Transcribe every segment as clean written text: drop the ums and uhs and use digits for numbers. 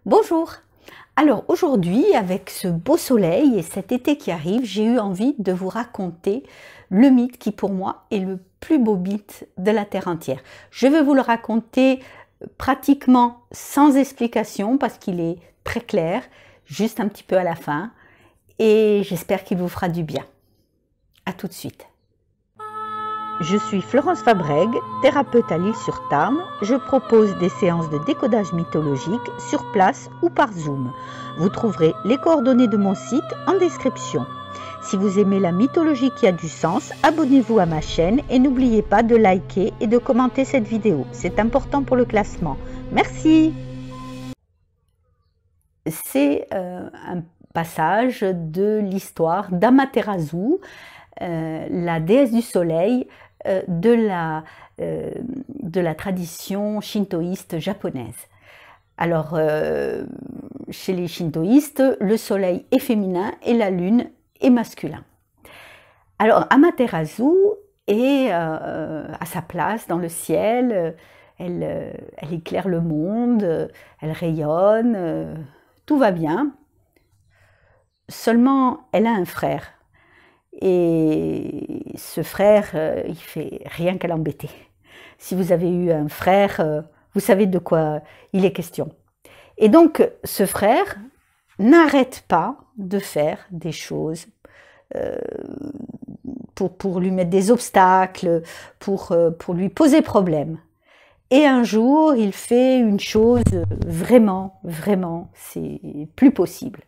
Bonjour. Alors aujourd'hui, avec ce beau soleil et cet été qui arrive, j'ai eu envie de vous raconter le mythe qui pour moi est le plus beau mythe de la Terre entière. Je vais vous le raconter pratiquement sans explication parce qu'il est très clair, juste un petit peu à la fin, et j'espère qu'il vous fera du bien. À tout de suite. Je suis Florence Fabrègue, thérapeute à l'Île-sur-Tarn. Je propose des séances de décodage mythologique sur place ou par Zoom. Vous trouverez les coordonnées de mon site en description. Si vous aimez la mythologie qui a du sens, abonnez-vous à ma chaîne et n'oubliez pas de liker et de commenter cette vidéo. C'est important pour le classement. Merci. C'est un passage de l'histoire d'Amaterasu, la déesse du soleil, de la tradition shintoïste japonaise. Alors, chez les shintoïstes, le soleil est féminin et la lune est masculin. Alors, Amaterasu est à sa place dans le ciel, elle éclaire le monde, elle rayonne, tout va bien. Seulement, elle a un frère. Et ce frère, il fait rien qu'à l'embêter. Si vous avez eu un frère, vous savez de quoi il est question. Et donc, ce frère n'arrête pas de faire des choses pour lui mettre des obstacles, pour lui poser problème. Et un jour, il fait une chose vraiment, c'est plus possible.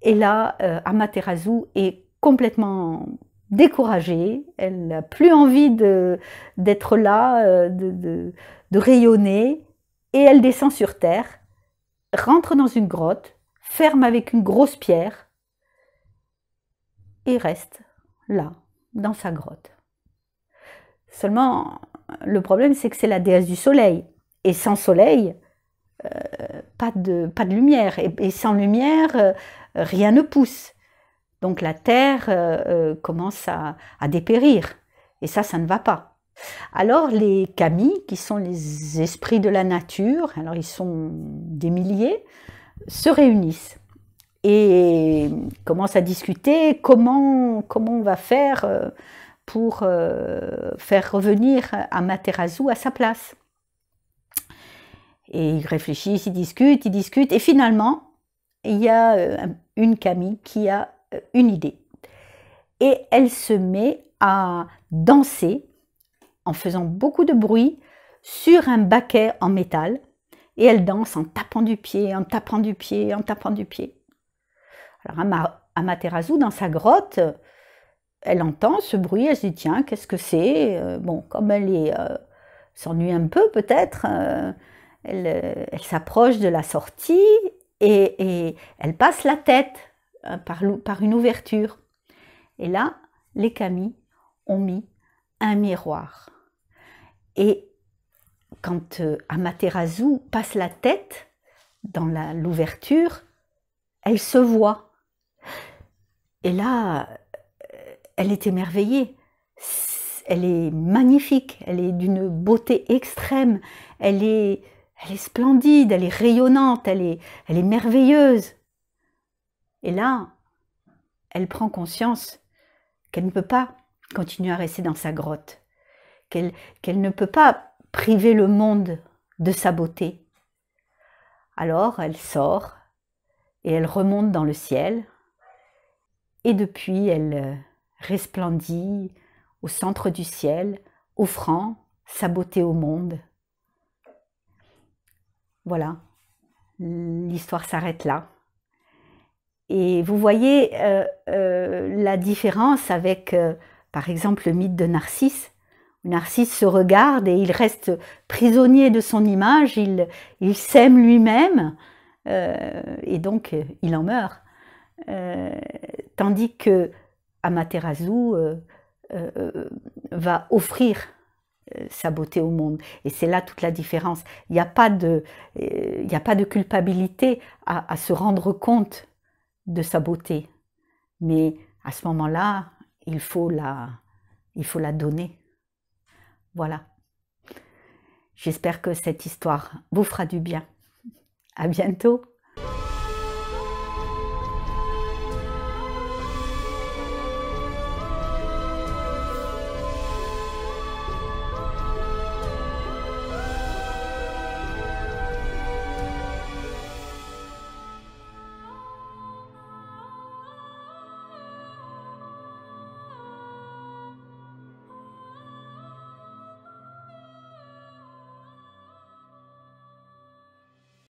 Et là, Amaterasu est complètement découragée, elle n'a plus envie d'être là, de rayonner, et elle descend sur terre, rentre dans une grotte, ferme avec une grosse pierre, et reste là, dans sa grotte. Seulement, le problème, c'est que c'est la déesse du soleil, et sans soleil, pas de lumière, et sans lumière, rien ne pousse. Donc la terre commence à dépérir, et ça ne va pas. Alors les kami, qui sont les esprits de la nature, alors ils sont des milliers, se réunissent et commencent à discuter comment on va faire pour faire revenir Amaterasu à sa place. Et ils réfléchissent, ils discutent, et finalement, il y a une kami qui a une idée. Et elle se met à danser en faisant beaucoup de bruit sur un baquet en métal. Et elle danse en tapant du pied, en tapant du pied, en tapant du pied. Alors Amaterasu, dans sa grotte, elle entend ce bruit, elle se dit tiens, qu'est-ce que c'est? Bon, comme elle s'ennuie un peu peut-être, elle s'approche de la sortie et elle passe la tête par une ouverture. Et là, les kami ont mis un miroir. Et quand Amaterasu passe la tête dans l'ouverture, elle se voit. Et là, elle est émerveillée. Elle est magnifique, elle est d'une beauté extrême, elle est splendide, elle est rayonnante, elle est merveilleuse. Et là, elle prend conscience qu'elle ne peut pas continuer à rester dans sa grotte, qu'elle ne peut pas priver le monde de sa beauté. Alors elle sort et elle remonte dans le ciel, et depuis elle resplendit au centre du ciel, offrant sa beauté au monde. Voilà, l'histoire s'arrête là. Et vous voyez la différence avec, par exemple, le mythe de Narcisse. Narcisse se regarde et il reste prisonnier de son image, il s'aime lui-même, et donc il en meurt. Tandis que Amaterasu va offrir sa beauté au monde. Et c'est là toute la différence. Il n'y a pas de culpabilité à se rendre compte de sa beauté. Mais à ce moment-là, il faut la donner. Voilà. J'espère que cette histoire vous fera du bien. À bientôt.